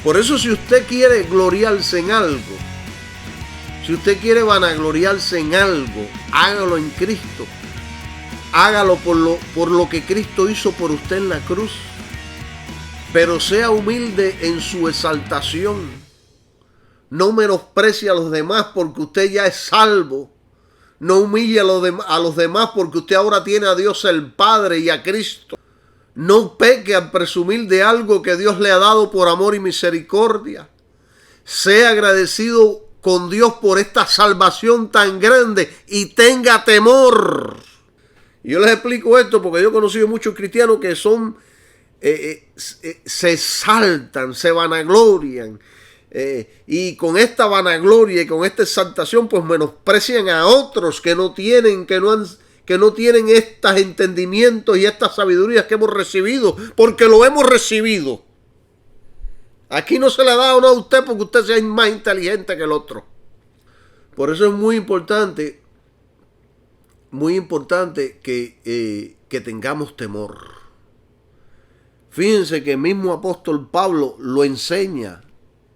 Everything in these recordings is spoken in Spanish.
Por eso, si usted quiere gloriarse en algo, si usted quiere vanagloriarse en algo, hágalo en Cristo. Hágalo por lo que Cristo hizo por usted en la cruz. Pero sea humilde en su exaltación. No menosprecie a los demás porque usted ya es salvo. No humille a los demás porque usted ahora tiene a Dios el Padre y a Cristo. No peque al presumir de algo que Dios le ha dado por amor y misericordia. Sea agradecido con Dios por esta salvación tan grande y tenga temor. Y yo les explico esto porque yo he conocido muchos cristianos que se exaltan, se vanaglorian. Y con esta vanagloria y con esta exaltación pues menosprecian a otros que no tienen estos entendimientos y estas sabidurías que hemos recibido, porque lo hemos recibido. Aquí no se le da a usted porque usted sea más inteligente que el otro. Por eso es muy importante que tengamos temor. Fíjense que el mismo apóstol Pablo lo enseña.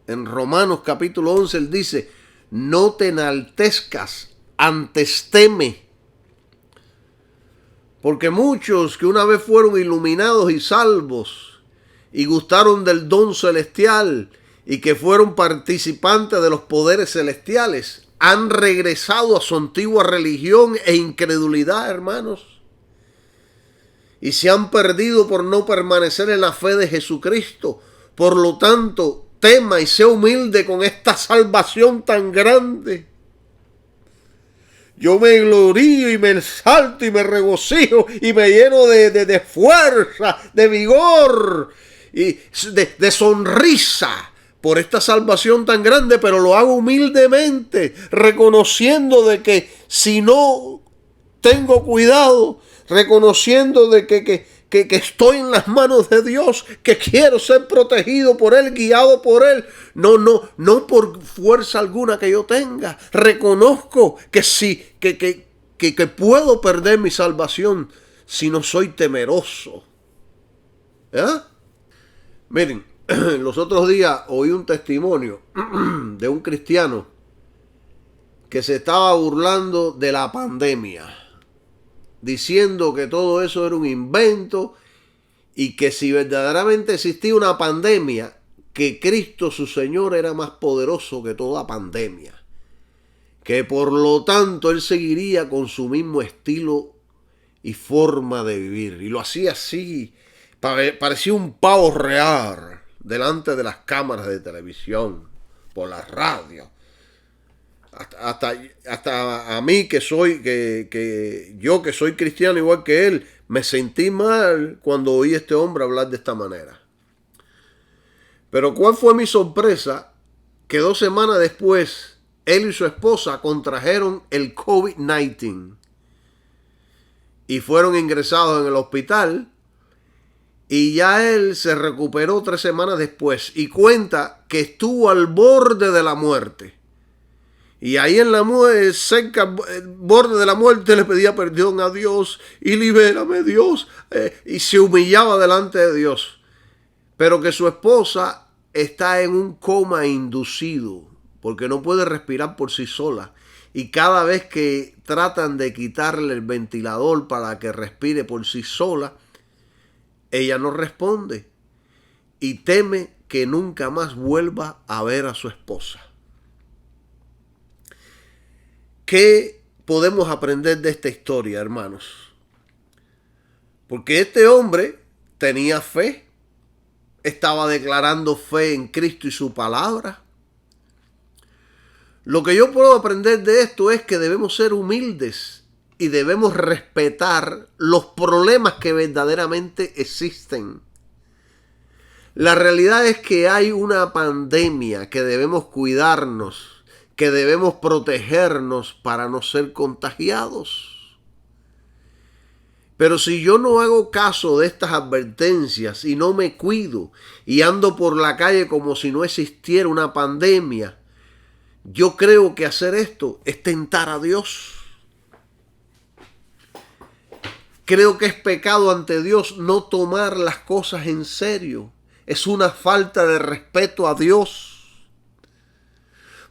En Romanos capítulo 11 él dice, no te enaltezcas, antes teme. Porque muchos que una vez fueron iluminados y salvos y gustaron del don celestial y que fueron participantes de los poderes celestiales, han regresado a su antigua religión e incredulidad, hermanos. Y se han perdido por no permanecer en la fe de Jesucristo. Por lo tanto, tema y sea humilde con esta salvación tan grande. Yo me glorío y me exalto y me regocijo y me lleno de fuerza, de vigor y de sonrisa por esta salvación tan grande, pero lo hago humildemente, reconociendo de que si no tengo cuidado, reconociendo de que estoy en las manos de Dios, que quiero ser protegido por Él, guiado por Él. No por fuerza alguna que yo tenga. Reconozco que sí, que puedo perder mi salvación si no soy temeroso. Miren, los otros días oí un testimonio de un cristiano que se estaba burlando de la pandemia, diciendo que todo eso era un invento y que si verdaderamente existía una pandemia, que Cristo su Señor era más poderoso que toda pandemia, que por lo tanto él seguiría con su mismo estilo y forma de vivir, y lo hacía así, parecía un pavo real delante de las cámaras de televisión, por la radio. Hasta a mí que soy cristiano igual que él, me sentí mal cuando oí a este hombre hablar de esta manera. Pero ¿cuál fue mi sorpresa? Que 2 semanas después, él y su esposa contrajeron el COVID-19 y fueron ingresados en el hospital, y ya él se recuperó 3 semanas después y cuenta que estuvo al borde de la muerte. Y ahí en la muerte, cerca al borde de la muerte, le pedía perdón a Dios y libérame, Dios. Y se humillaba delante de Dios. Pero que su esposa está en un coma inducido porque no puede respirar por sí sola. Y cada vez que tratan de quitarle el ventilador para que respire por sí sola, ella no responde y teme que nunca más vuelva a ver a su esposa. ¿Qué podemos aprender de esta historia, hermanos? Porque este hombre tenía fe, estaba declarando fe en Cristo y su palabra. Lo que yo puedo aprender de esto es que debemos ser humildes y debemos respetar los problemas que verdaderamente existen. La realidad es que hay una pandemia que debemos cuidarnos, que debemos protegernos para no ser contagiados. Pero si yo no hago caso de estas advertencias y no me cuido y ando por la calle como si no existiera una pandemia, yo creo que hacer esto es tentar a Dios. Creo que es pecado ante Dios no tomar las cosas en serio. es una falta de respeto a Dios.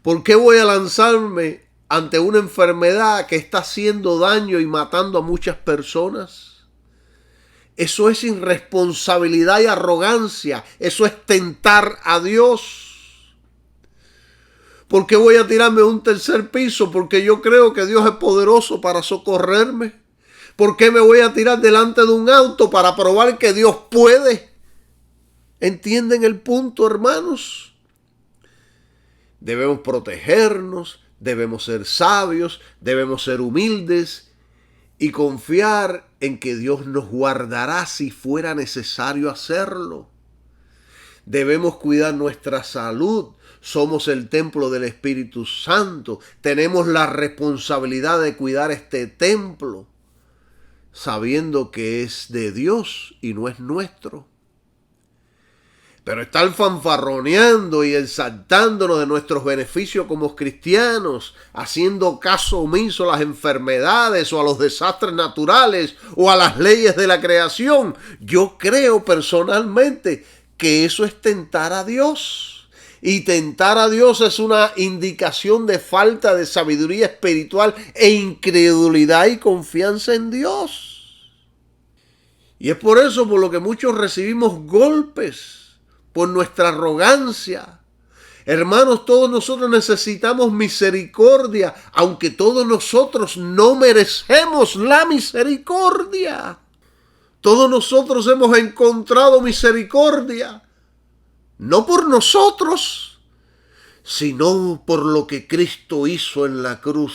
¿Por qué voy a lanzarme ante una enfermedad que está haciendo daño y matando a muchas personas? Eso es irresponsabilidad y arrogancia. Eso es tentar a Dios. ¿Por qué voy a tirarme a un tercer piso? Porque yo creo que Dios es poderoso para socorrerme. ¿Por qué me voy a tirar delante de un auto para probar que Dios puede? ¿Entienden el punto, hermanos? Debemos protegernos, debemos ser sabios, debemos ser humildes y confiar en que Dios nos guardará si fuera necesario hacerlo. Debemos cuidar nuestra salud. Somos el templo del Espíritu Santo. Tenemos la responsabilidad de cuidar este templo, sabiendo que es de Dios y no es nuestro. Pero estar fanfarroneando y exaltándonos de nuestros beneficios como cristianos, haciendo caso omiso a las enfermedades o a los desastres naturales o a las leyes de la creación, yo creo personalmente que eso es tentar a Dios. Y tentar a Dios es una indicación de falta de sabiduría espiritual e incredulidad y confianza en Dios. Y es por eso por lo que muchos recibimos golpes, por nuestra arrogancia. Hermanos, todos nosotros necesitamos misericordia, aunque todos nosotros no merecemos la misericordia. Todos nosotros hemos encontrado misericordia. No por nosotros, sino por lo que Cristo hizo en la cruz.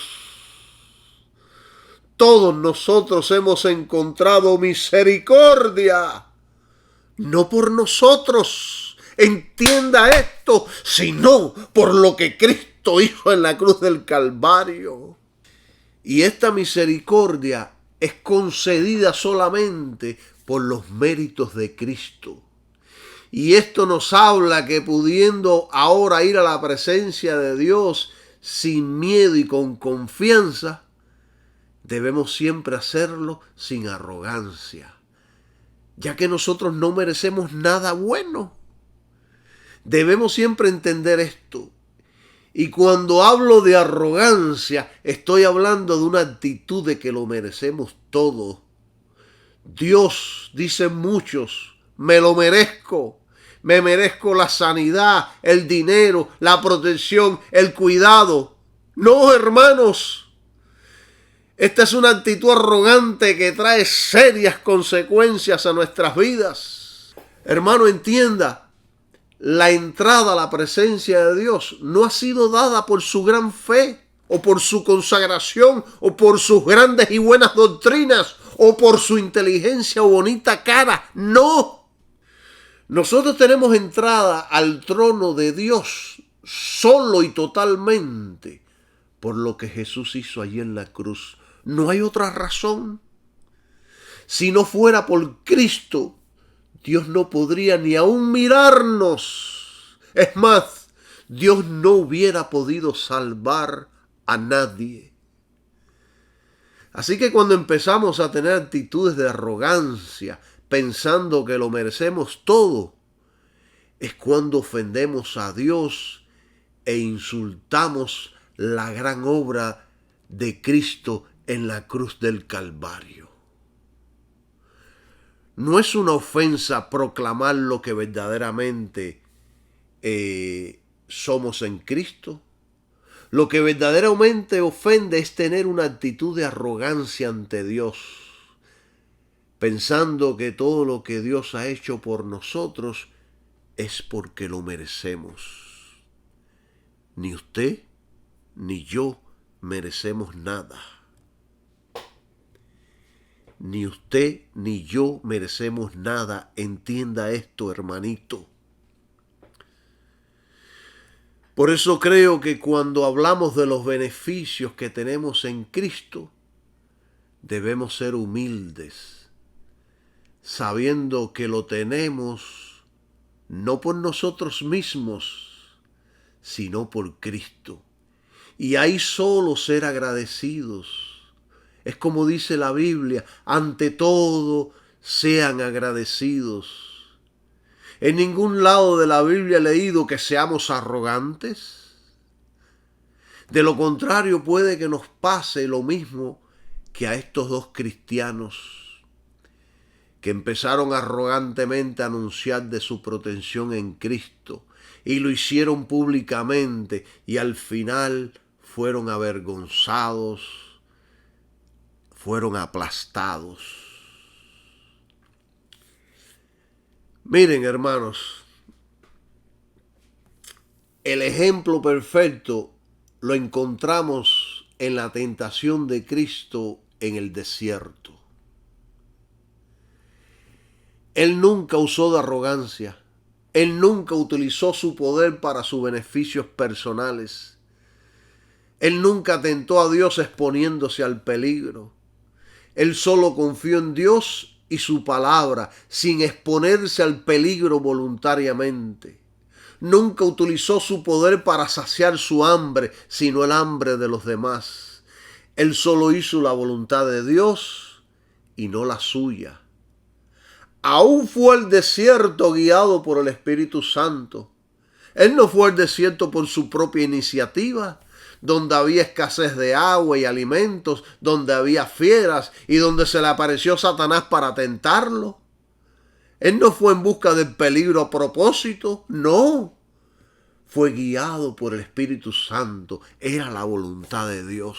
Todos nosotros hemos encontrado misericordia, no por nosotros, entienda esto, sino por lo que Cristo hizo en la cruz del Calvario. Y esta misericordia es concedida solamente por los méritos de Cristo. Y esto nos habla que pudiendo ahora ir a la presencia de Dios sin miedo y con confianza, debemos siempre hacerlo sin arrogancia, ya que nosotros no merecemos nada bueno. Debemos siempre entender esto. Y cuando hablo de arrogancia, estoy hablando de una actitud de que lo merecemos todo. Dios, dicen muchos, me lo merezco. Me merezco la sanidad, el dinero, la protección, el cuidado. No, hermanos. Esta es una actitud arrogante que trae serias consecuencias a nuestras vidas. Hermano, entienda, la entrada a la presencia de Dios no ha sido dada por su gran fe, o por su consagración, o por sus grandes y buenas doctrinas, o por su inteligencia o bonita cara. No. Nosotros tenemos entrada al trono de Dios solo y totalmente por lo que Jesús hizo allí en la cruz. No hay otra razón. Si no fuera por Cristo, Dios no podría ni aún mirarnos. Es más, Dios no hubiera podido salvar a nadie. Así que cuando empezamos a tener actitudes de arrogancia, pensando que lo merecemos todo, es cuando ofendemos a Dios e insultamos la gran obra de Cristo en la cruz del Calvario. No es una ofensa proclamar lo que verdaderamente somos en Cristo. Lo que verdaderamente ofende es tener una actitud de arrogancia ante Dios, pensando que todo lo que Dios ha hecho por nosotros es porque lo merecemos. Ni usted ni yo merecemos nada. Ni usted ni yo merecemos nada. Entienda esto, hermanito. Por eso creo que cuando hablamos de los beneficios que tenemos en Cristo, debemos ser humildes, sabiendo que lo tenemos no por nosotros mismos, sino por Cristo. Y hay solo ser agradecidos. Es como dice la Biblia, ante todo sean agradecidos. En ningún lado de la Biblia he leído que seamos arrogantes. De lo contrario, puede que nos pase lo mismo que a estos dos cristianos que empezaron arrogantemente a anunciar de su protección en Cristo y lo hicieron públicamente y al final fueron avergonzados, fueron aplastados. Miren, hermanos, el ejemplo perfecto lo encontramos en la tentación de Cristo en el desierto. Él nunca usó de arrogancia. Él nunca utilizó su poder para sus beneficios personales. Él nunca tentó a Dios exponiéndose al peligro. Él solo confió en Dios y su palabra, sin exponerse al peligro voluntariamente. Nunca utilizó su poder para saciar su hambre, sino el hambre de los demás. Él solo hizo la voluntad de Dios y no la suya. Aún fue al desierto guiado por el Espíritu Santo. Él no fue al desierto por su propia iniciativa, donde había escasez de agua y alimentos, donde había fieras y donde se le apareció Satanás para tentarlo. Él no fue en busca del peligro a propósito, no. Fue guiado por el Espíritu Santo, era la voluntad de Dios.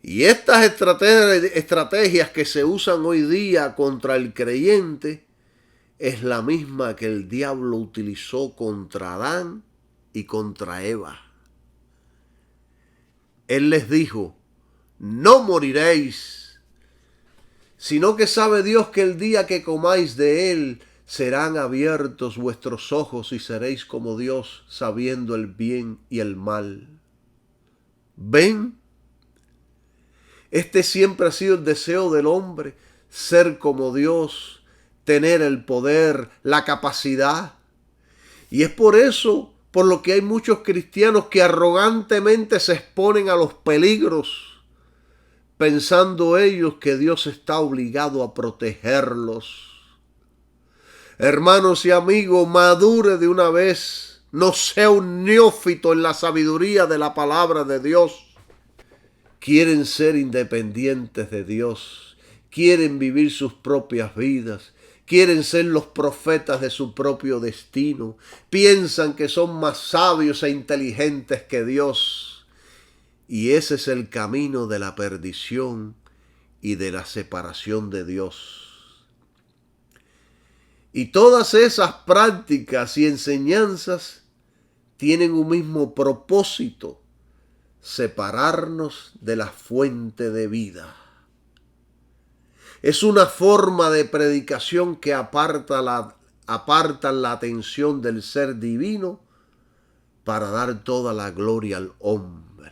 Y estas estrategias que se usan hoy día contra el creyente es la misma que el diablo utilizó contra Adán y contra Eva. Él les dijo, no moriréis, sino que sabe Dios que el día que comáis de él serán abiertos vuestros ojos y seréis como Dios, sabiendo el bien y el mal. ¿Ven? Este siempre ha sido el deseo del hombre, ser como Dios, tener el poder, la capacidad. Y es por eso por lo que hay muchos cristianos que arrogantemente se exponen a los peligros, pensando ellos que Dios está obligado a protegerlos. Hermanos y amigos, madure de una vez, no sea un neófito en la sabiduría de la palabra de Dios. Quieren ser independientes de Dios, quieren vivir sus propias vidas, quieren ser los profetas de su propio destino, piensan que son más sabios e inteligentes que Dios. Y ese es el camino de la perdición y de la separación de Dios. Y todas esas prácticas y enseñanzas tienen un mismo propósito: separarnos de la fuente de vida. Es una forma de predicación que apartan la atención del ser divino para dar toda la gloria al hombre.